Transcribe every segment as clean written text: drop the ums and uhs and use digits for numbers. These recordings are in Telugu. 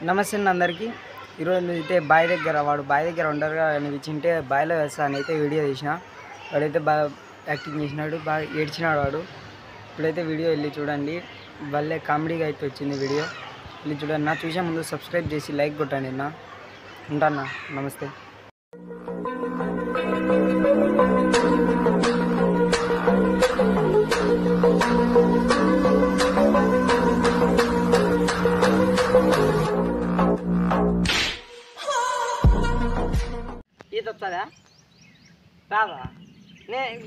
నమస్తే అందరికీ. ఈరోజు అయితే బావి దగ్గర బావి దగ్గర ఉండరుగా నిలిచింటే బావిలో వేస్తా అని అయితే వీడియో తీసిన. వాడైతే బాగా యాక్టింగ్ చేసినాడు, బాగా ఏడ్చినాడు వాడు. ఇప్పుడైతే వీడియో వెళ్ళి చూడండి, భలే కామెడీగా అయితే వచ్చింది వీడియో. వెళ్ళి చూడండి. నా చూసే ముందు సబ్స్క్రైబ్ చేసి లైక్ కొట్టండి. ఉంటాను. నమస్తే. ఈత వస్తుందా? రాదా?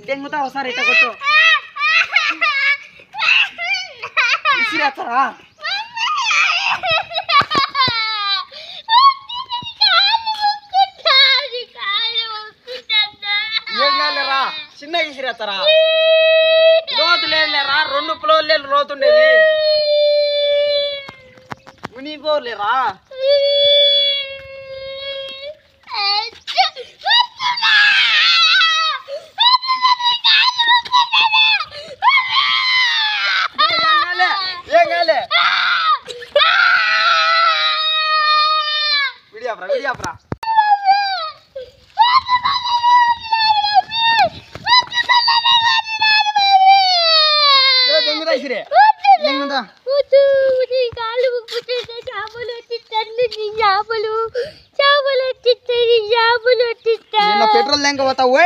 దెంగుతా ఒకసారి ఇట్ట కొట్టు. ఇసిరేస్తారా? ఏం కాలేరా, చిన్న ఇసిరేస్తారా? లోతు లేదులేరా, 2 ఫ్లోర్లు లోతుండేది. మునిగిపోలేరా? విడియాప్రా పెట్రోల్ లేక పోతావు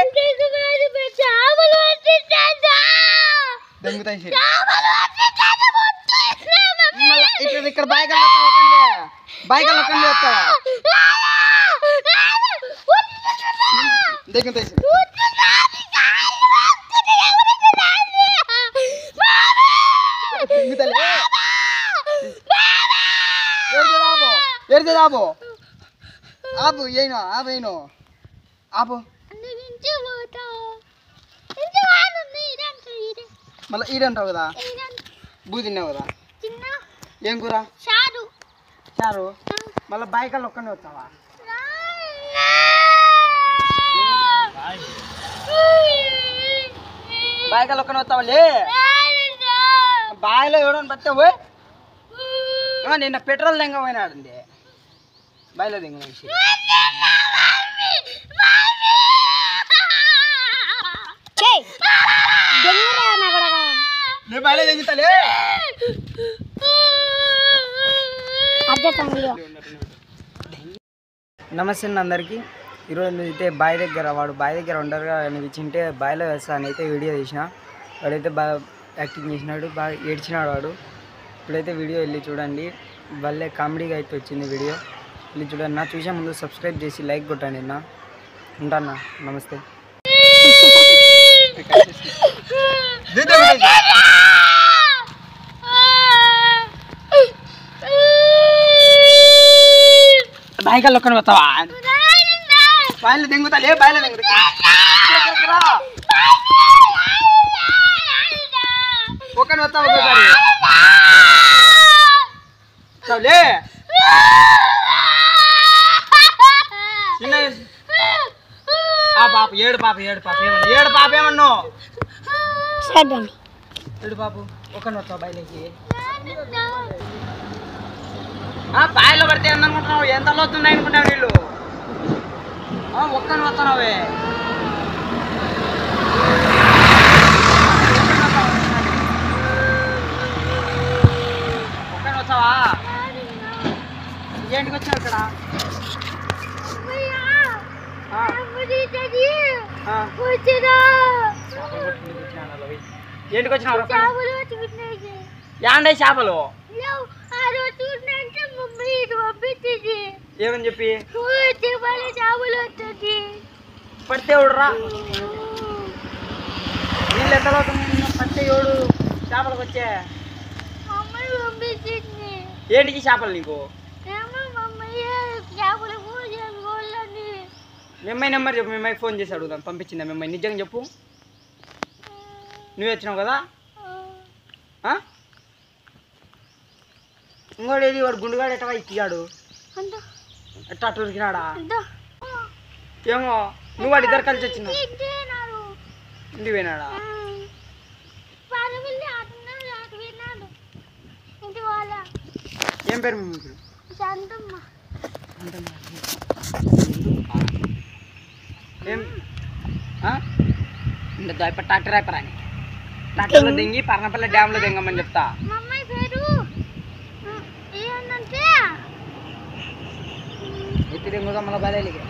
ఇక్కడ బైకల్ ఆపు ఆపు ఏను ఆపేను ఆపు. మళ్ళీ ఈడంటావు కదా, బూ తిన్నావు కదా. ఏం కూర? చారు. మళ్ళీ బైకల్ ఒక్కనే వస్తావా? బైకల్ ఒక్కనే వస్తావా? లే బావిలో ఎవడని పట్టావు? నిన్న పెట్రోల్ దెంగ పోయినాడండి బావిలో దెంగ మనిషి. నేను బావిలో దెంగుతాలే. నమస్తే అందరికీ. ఈరోజు అయితే బావి దగ్గర ఉండరుగా నిలిచింటే బావిలో వేస్తా అని అయితే వీడియో తీసిన. వాడైతే బాగా యాక్టింగ్ చేసినాడు, బాగా ఏడ్చినాడు వాడు. ఇప్పుడైతే వీడియో వెళ్ళి చూడండి, భలే కామెడీగా అయితే వచ్చింది వీడియో. వెళ్ళి చూడండి. నా చూసే ముందు సబ్స్క్రైబ్ చేసి లైక్ కొట్టండి. ఉంటాను. నమస్తే. బాయికల్ ఒక్కని వస్తావా? బాయిలో దెంగుతా. లే బాయిలో దెంగుతా. ఒక్కని వస్తావు ఒకసారి. లే చిన్న పాప ఏడు పాప ఏమన్నా ఏడు పాపు ఒక్కని వస్తావు బాయిలోకి. బాయిలో పడితే ఏందనుకుంటున్నావు? ఎంత లోతున్నాయి అనుకుంటావు వీళ్ళు? ఒక్కని వస్తున్నావే. ఒక్కని వస్తావా? ఏంటికి వచ్చావు ఇక్కడ? ఏంటికి వచ్చినావు? యాండే చేపలు ఏమని చెప్పి పడితే ఎవడురా? నీళ్ళు ఎంత పడితే ఎవడు చేపలకు వచ్చే? ఏంటికి చేపలు నీకు? మీ అమ్మాయి నెంబర్ చెప్పు. మీ అమ్మాయికి ఫోన్ చేసి అడుగుదాం, పంపించిందా మీ అమ్మాయి? నిజంగా చెప్పు. నువ్వే వచ్చినావు కదా? ఇంకోటి ఏది వాడు గుండుగాడు ఎట్టవా ఇచ్చాడు? ఎట్లా అటు ఉరికినాడా ఏమో? నువ్వు వాడు ఇద్దరు కలిసి వచ్చినావు. ఇంటికి పోయినాడా? ఏం పేరు మీ ట్రాక్టర్ అయిపోరాని ట్రాక్టర్లో దింగి పర్ణపల్లి డ్యామ్లో దింగమని చెప్తా. ఎత్తి దింగుదా మళ్ళీ బయలుకి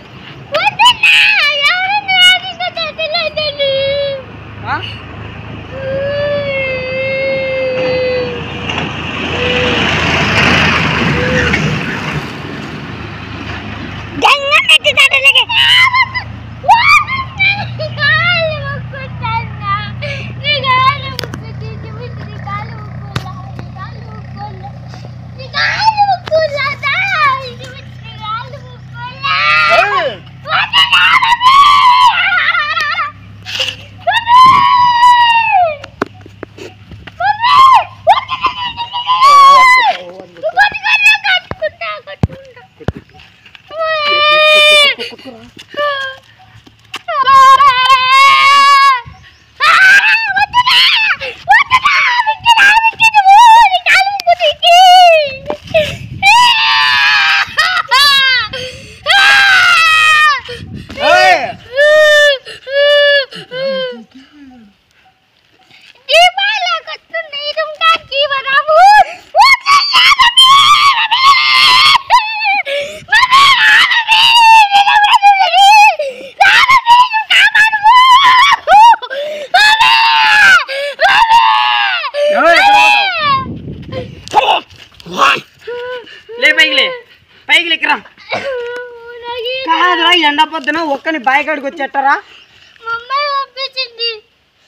ఎండ పొద్దున ఒక్కని బాయ్ కాడికి వచ్చేటారా?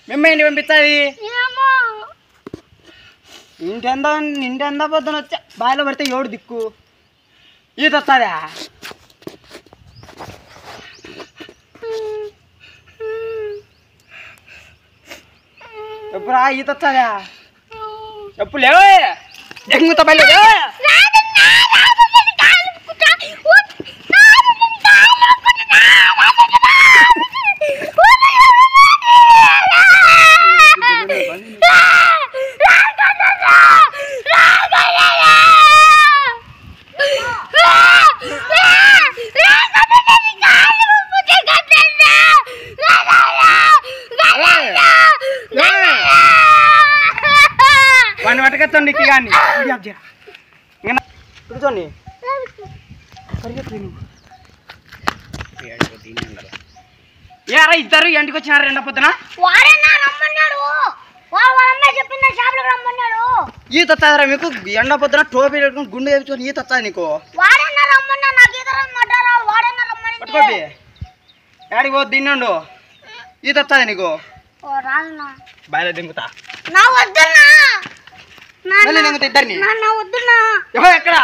మిమ్మల్ని పంపించాలి ఇంటెంద పొద్దున వచ్చా బాయిలో పడితే ఎవడు దిక్కు? ఈత వస్తుందా? ఎప్పుడా ఈత వస్తుందా? ఎప్పుడు లేవే ఎగుతా బయలు వాడిని పట్టుకొచ్చండి కానీ కూర్చోండి ఏరా ఇద్దరు ఇంటికి వచ్చినారు ఎండ పొద్దున? ఈత వస్తుందిరా మీకు? ఎండ పొద్దున టోపీ పెట్టుకుని గుండె వేసుకొని ఈత వస్తుంది నీకు? పట్టుకోపి ఏడికి పోద్దు తిన్నాడు ఈత వస్తుంది నీకు? బయట దింగుతా ఇద్దరిని ఎక్కడ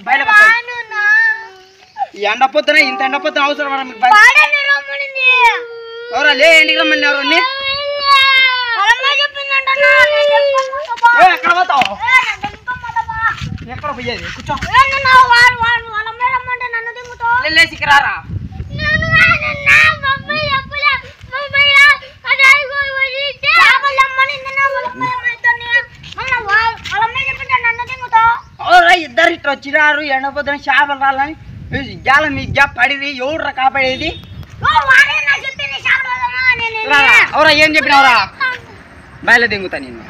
బయలుకి వస్తారు ఎండ పొద్దున ఇంత ఎండ పొద్దున అవసరం మీకు? ఎవరా లే ఇంటికి రమ్మని ఎవరు? ఎక్కడ పోతావు? ఎక్కడ పోయేది? కూర్చో లేచికి రారా? ఇద్దరు ఇట్లా వచ్చినారు ఎండ పొద్దున చేపలు రాలని ఇవాళ మీ గ్యాప్ పడిది ఎవరు కాపాడేది? అవరా ఏం చెప్పినవరా? బయలు దింగుతా నేను.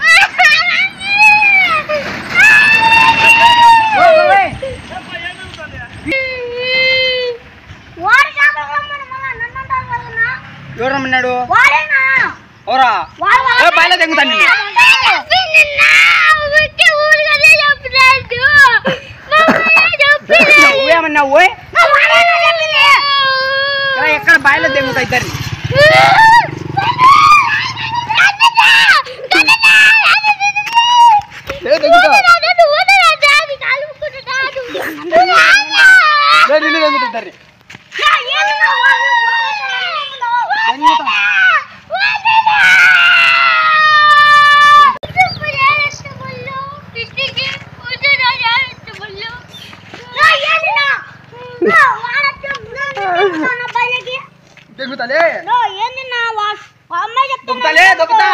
ఎవరు రమ్మన్నాడు? ఓరా బయలు దింగుతా నేను. ఏమన్నా ఓయ్ ఎక్కడ బయలు దింగుతా ఇద్దరిని? No! దుబ్బుతలే ఏంది నా అమ్మాయి చెప్తా దుబ్బుతలే దుబ్బుతా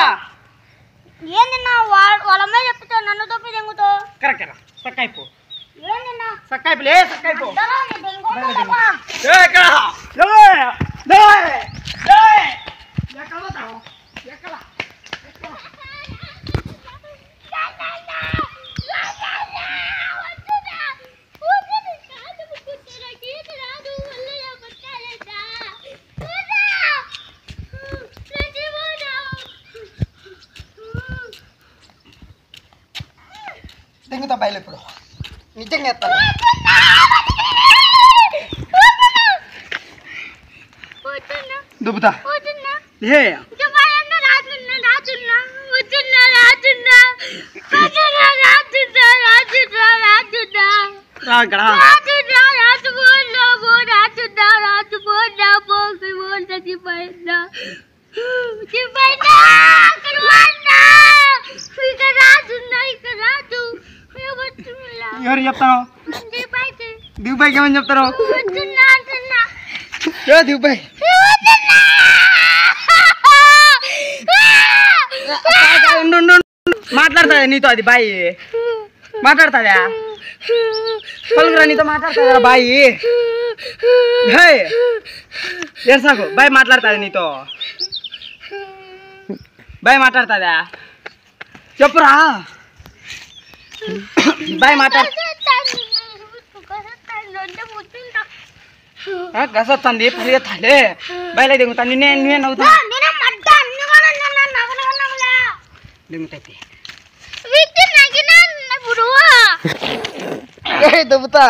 ఏంది నా వాళ్ళ అమ్మాయి చెప్తే నన్ను దొప్పి దెంగుతో కరెక్ట్ సక్కైపో ఏంది నా సక్కైపోలే సక్కైపో దెంగుతా ఎక్కడ దెంగుతా బయలు ఇప్పుడు నిజంగా ఎత్తాను దుబ్బుతా ఏ ఎవరు చెప్తాను దిగుబాయికి ఏమని చెప్తారు దిగుబాయి మాట్లాడుతుందా నీతో అది బాయి మాట్లాడుతుందా పలుకురా నీతో మాట్లాడుతుందా బాయి సాకు బాయ్ మాట్లాడుతుంది నీతో బాయ్ మాట్లాడుతుందా చెప్పురా బాయ్ మాట్లాడు గసొస్తుంది పరిగెత్తాలే బయలు దిగుతా నువ్వే నవ్వుతా దిగుతాయి దుబ్బుతా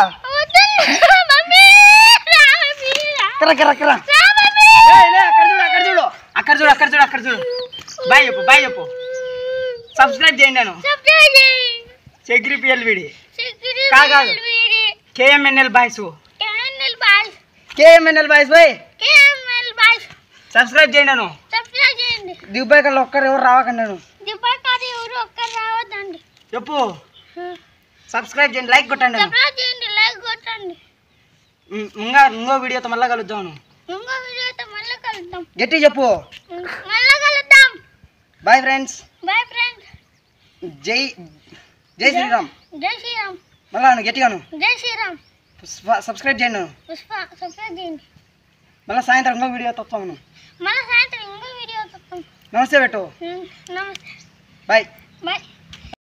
అక్కడ చూడు బాయ్ చెప్పు సబ్స్క్రైబ్ చేయండి నేను సెగ్రిపిఎల్ వీడి కాదు కేఎంఎన్ఎల్ బాయ్స్ బాయ్ సబ్స్క్రైబ్ చేయండి నేను దిగుబాయ్ కల్లా ఒక్కరు ఎవరు రావకండి నేను చెప్పు సబ్స్క్రైబ్ చేయండి లైక్ కొట్టండి ఇంకో వీడియోతో మళ్ళీ కలుద్దాం గట్టి చెప్పు బాయ్ ఫ్రెండ్స్ జై శ్రీరామ్ మళ్ళా గట్టిగాను సబ్స్క్రైబ్ చేయండి మళ్ళీ సాయంత్రం ఇంకో వీడియో తొత్తాము నమస్తే పెట్టు బాయ్